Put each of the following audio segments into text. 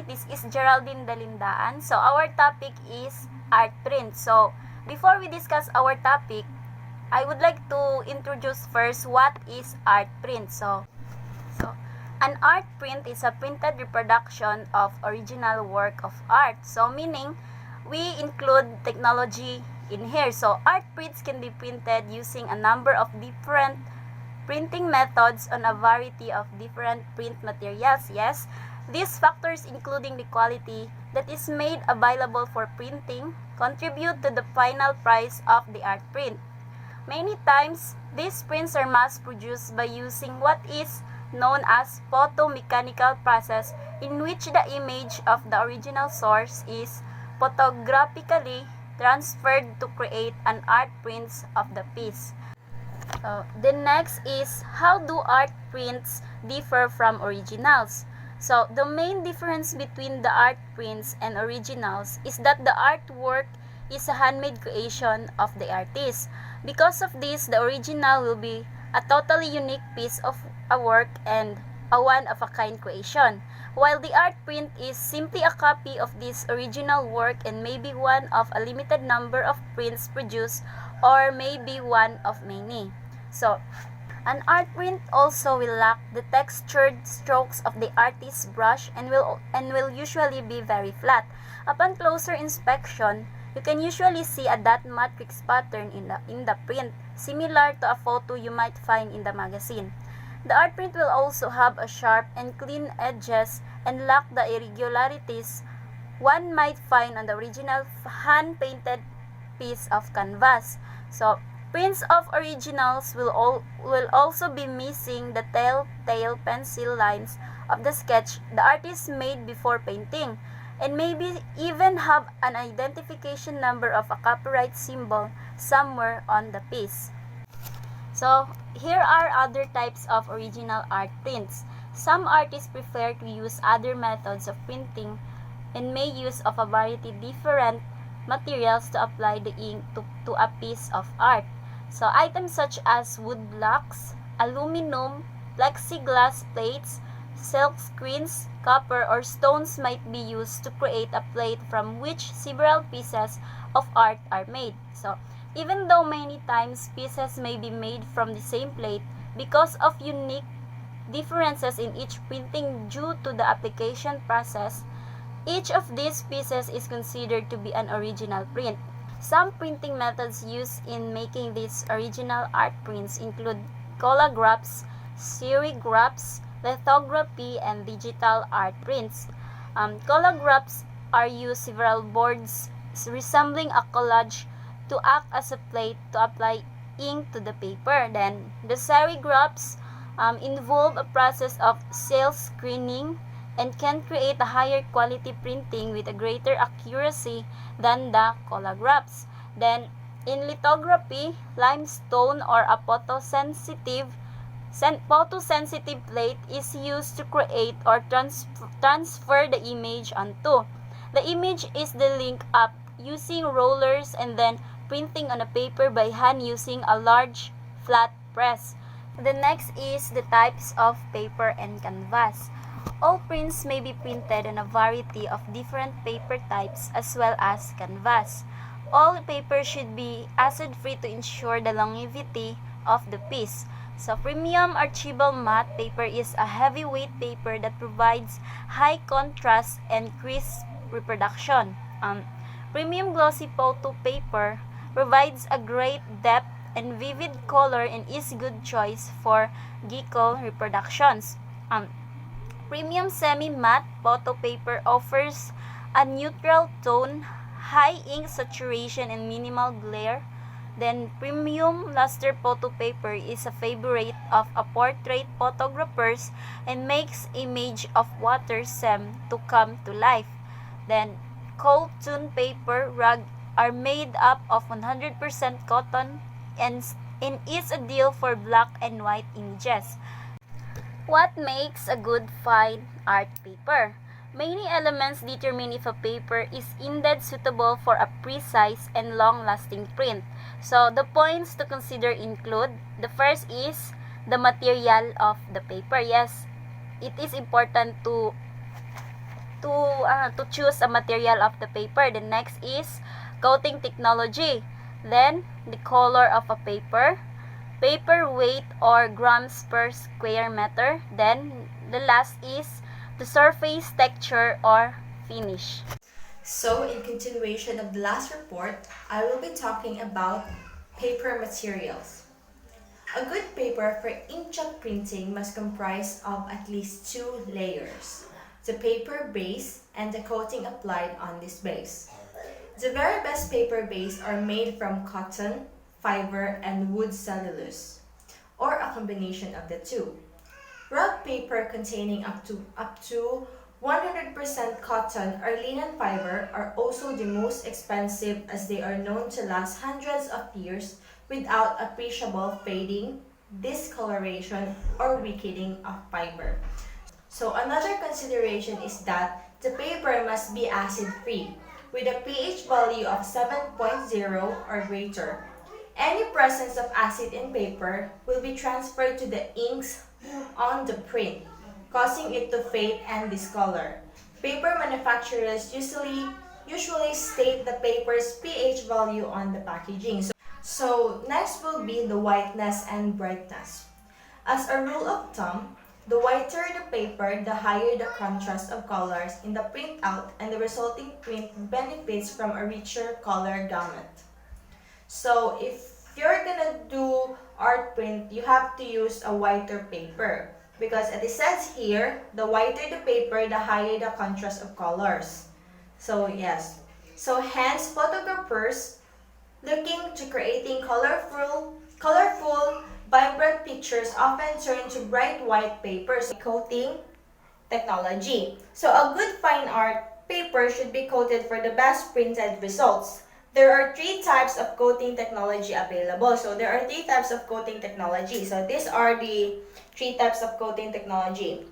this is Geraldine Dalindaan. So our topic is art print. So before we discuss our topic, I would like to introduce first what is art print. So an art print is a printed reproduction of original work of art. So meaning we include technology in here. So art prints can be printed using a number of different printing methods on a variety of different print materials. Yes, these factors, including the quality that is made available for printing, contribute to the final price of the art print. Many times, these prints are mass-produced by using what is known as photomechanical process, in which the image of the original source is photographically transferred to create an art prints of the piece. The next is, how do art prints differ from originals? So the main difference between the art prints and originals is that the artwork is a handmade creation of the artist. Because of this, the original will be a totally unique piece of a work and a one-of-a-kind creation, while the art print is simply a copy of this original work and maybe one of a limited number of prints produced, or maybe one of many. So, an art print also will lack the textured strokes of the artist's brush and will usually be very flat. Upon closer inspection, you can usually see a dot matrix pattern in the print, similar to a photo you might find in the magazine. The art print will also have a sharp and clean edges and lack the irregularities one might find on the original hand-painted piece of canvas. So, prints of originals will also be missing the telltale pencil lines of the sketch the artist made before painting, and maybe even have an identification number of a copyright symbol somewhere on the piece. So, here are other types of original art prints. Some artists prefer to use other methods of printing and may use of a variety different materials to apply the ink to a piece of art. So items such as wood blocks, aluminum, plexiglass plates, silk screens, copper, or stones might be used to create a plate from which several pieces of art are made. So even though many times pieces may be made from the same plate, because of unique differences in each printing due to the application process, each of these pieces is considered to be an original print. Some printing methods used in making these original art prints include collagraphs, serigraphs, lithography, and digital art prints. Collagraphs are used several boards resembling a collage to act as a plate to apply ink to the paper. Then, the serigraphs involve a process of silk screening and can create a higher quality printing with a greater accuracy than the collagraphs. Then, in lithography, limestone or a photosensitive plate is used to create or transfer the image onto. The image is then linked up using rollers and then printing on a paper by hand using a large flat press. The next is the types of paper and canvas. All prints may be printed on a variety of different paper types as well as canvas. All paper should be acid-free to ensure the longevity of the piece. So, premium archival matte paper is a heavyweight paper that provides high contrast and crisp reproduction. Premium glossy photo paper provides a great depth and vivid color and is a good choice for geeky reproductions. Premium semi-matte photo paper offers a neutral tone, high ink saturation, and minimal glare. Then, premium luster photo paper is a favorite of a portrait photographers and makes image of water seem to come to life. Then, cold tone paper rug are made up of 100% cotton and is ideal for black and white images. What makes a good fine art paper? Many elements determine if a paper is indeed suitable for a precise and long-lasting print. So, the points to consider include, the first is the material of the paper. Yes, it is important to to choose a material of the paper. The next is coating technology. Then the color of a paper, paper weight or grams per square meter. Then the last is the surface texture or finish. So, in continuation of the last report, I will be talking about paper materials. A good paper for inkjet printing must comprise of at least 2 layers: the paper base and the coating applied on this base. The very best paper base are made from cotton, fiber, and wood cellulose, or a combination of the two. Rug paper containing up to 100% cotton or linen fiber are also the most expensive, as they are known to last hundreds of years without appreciable fading, discoloration, or weakening of fiber. So another consideration is that the paper must be acid-free, with a pH value of 7.0 or greater. Any presence of acid in paper will be transferred to the inks on the print, causing it to fade and discolor. Paper manufacturers usually state the paper's pH value on the packaging. So next will be the whiteness and brightness. As a rule of thumb, the whiter the paper, the higher the contrast of colors in the printout, and the resulting print benefits from a richer color gamut. So if you're gonna do art print, you have to use a whiter paper, because as it says here, the whiter the paper, the higher the contrast of colors. So yes, so hence photographers looking to creating colorful, vibrant pictures often turn to bright white papers. Coating technology. So a good fine art paper should be coated for the best printed results. There are 3 types of coating technology available. So there are 3 types of coating technology. So these are the 3 types of coating technology.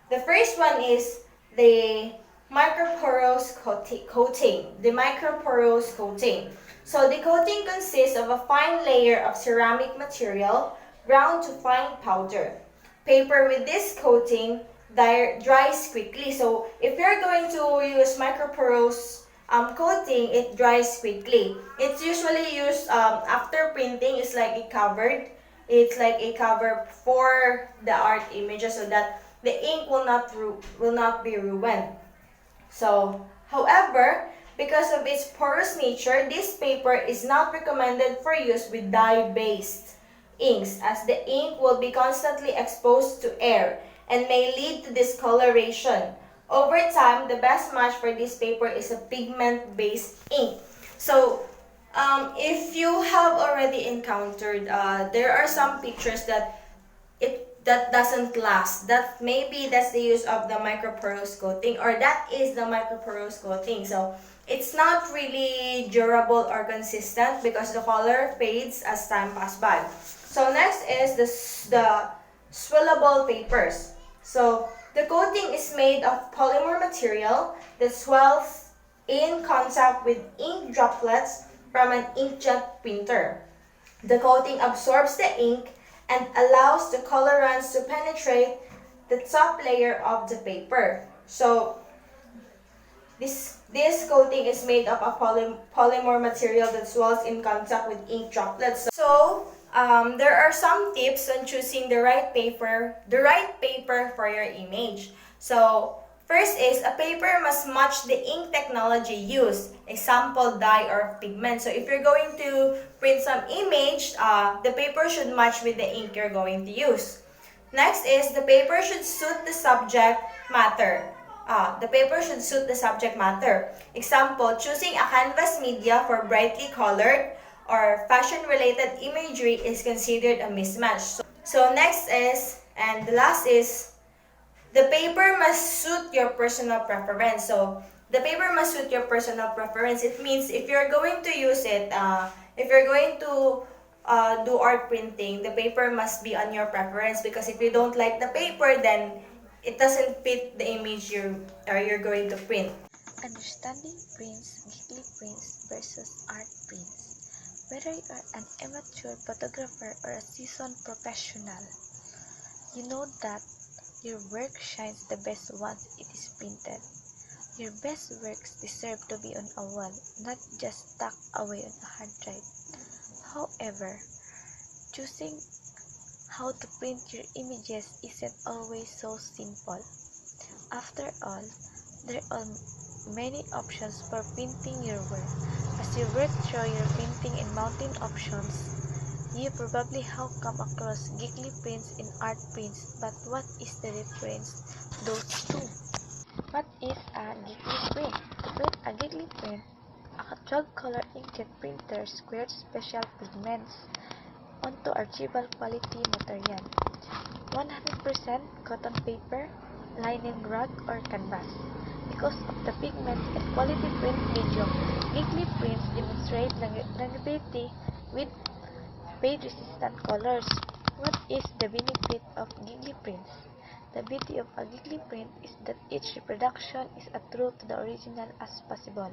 The first one is the microporous coating. The microporous coating. So the coating consists of a fine layer of ceramic material ground to fine powder. Paper with this coating dries quickly. So if you're going to use microporous coating, it dries quickly. It's usually used after printing. It's like a covered. It's like a cover for the art images, so that the ink will not be ruined. So, however, because of its porous nature, this paper is not recommended for use with dye-based inks, as the ink will be constantly exposed to air and may lead to discoloration. Over time, the best match for this paper is a pigment-based ink. So, if you have already encountered, there are some pictures that that doesn't last. That's the use of the microporous coating, or that is the microporous coating. So it's not really durable or consistent because the color fades as time passes by. So next is the swellable papers. So the coating is made of polymer material that swells in contact with ink droplets from an inkjet printer. The coating absorbs the ink and allows the colorants to penetrate the top layer of the paper. So this coating is made of a polymer material that swells in contact with ink droplets. So there are some tips on choosing the right paper for your image. So first is, a paper must match the ink technology used, example dye or pigment. So if you're going to print some image, the paper should match with the ink you're going to use. Next is, the paper should suit the subject matter. Example, choosing a canvas media for brightly colored or fashion-related imagery is considered a mismatch. So next is, and the last is, the paper must suit your personal preference. So the paper must suit your personal preference. It means if you're going to use it, if you're going to do art printing, the paper must be on your preference, because if you don't like the paper, then it doesn't fit the image you're going to print. Understanding prints, weekly prints versus art prints. Whether you are an amateur photographer or a seasoned professional, you know that your work shines the best once it is printed. Your best works deserve to be on a wall, not just tucked away on a hard drive. However, choosing how to print your images isn't always so simple. After all, there are many options for printing your work. As you work through your printing and mounting options, you probably have come across Geekly prints and art prints, but what is the difference those two? What is a Geekly print? To print a Geekly print, a 12-color inkjet printer squares special pigments onto archival quality material. 100% cotton paper, linen rag, or canvas. Because of the pigments and quality print medium, Geekly prints demonstrate longevity with fade-resistant colors. What is the benefit of Geekly prints? The beauty of a Geekly print is that each reproduction is as true to the original as possible.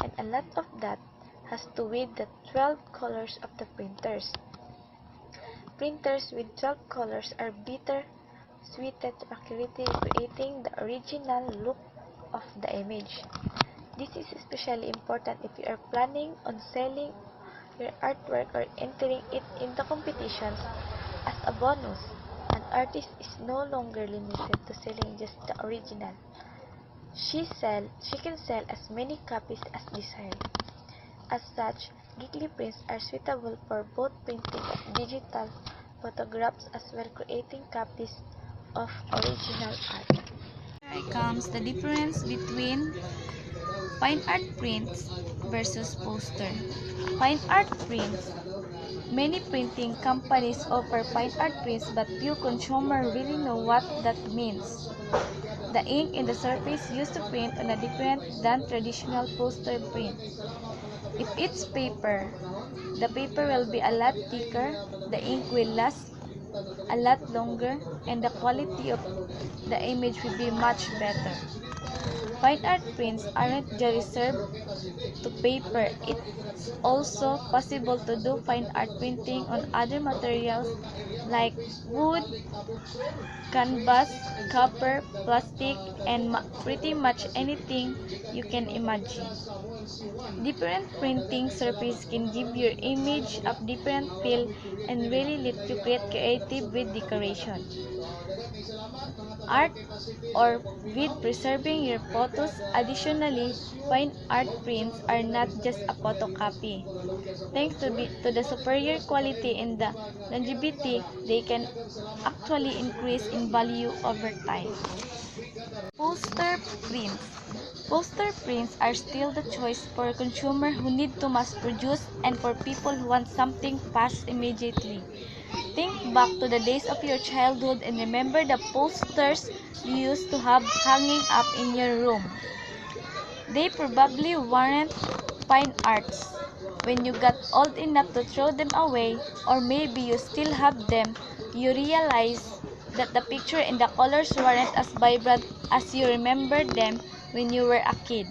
And a lot of that has to do with the 12 colors of the printers. Printers with 12 colors are better suited to accurately recreating the original look of the image. This is especially important if you are planning on selling your artwork or entering it into competitions. As a bonus, an artist is no longer limited to selling just the original. She can sell as many copies as desired. As such, Geekly prints are suitable for both printing of digital photographs as well creating copies of original art. Here comes the difference between fine art prints versus poster. Fine art prints. Many printing companies offer fine art prints, but few consumers really know what that means. The ink in the surface used to print on a different than traditional poster print. If it's paper, the paper will be a lot thicker, the ink will last a lot longer, and the quality of the image will be much better. Fine art prints aren't just reserved to paper. It's also possible to do fine art printing on other materials like wood, canvas, copper, plastic, and pretty much anything you can imagine. Different printing surface can give your image a different feel and really let you get creative with decoration. Art or with preserving your photos. Additionally, fine art prints are not just a photocopy. Thanks to the superior quality and the longevity, they can actually increase in value over time. Poster prints. Poster prints are still the choice for consumers who need to mass produce and for people who want something fast immediately. Think back to the days of your childhood and remember the posters you used to have hanging up in your room. They probably weren't fine arts when you got old enough to throw them away, or maybe you still have them. You realize that the picture and the colors weren't as vibrant as you remembered them when you were a kid.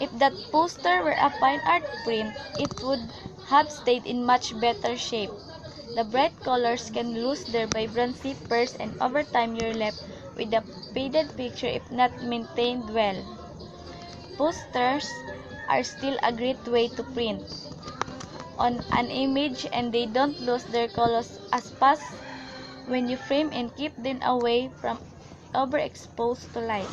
If that poster were a fine art print, it would have stayed in much better shape. The bright colors can lose their vibrancy first, and over time you're left with a faded picture if not maintained well. Posters are still a great way to print on an image, and they don't lose their colors as fast when you frame and keep them away from overexposed to light.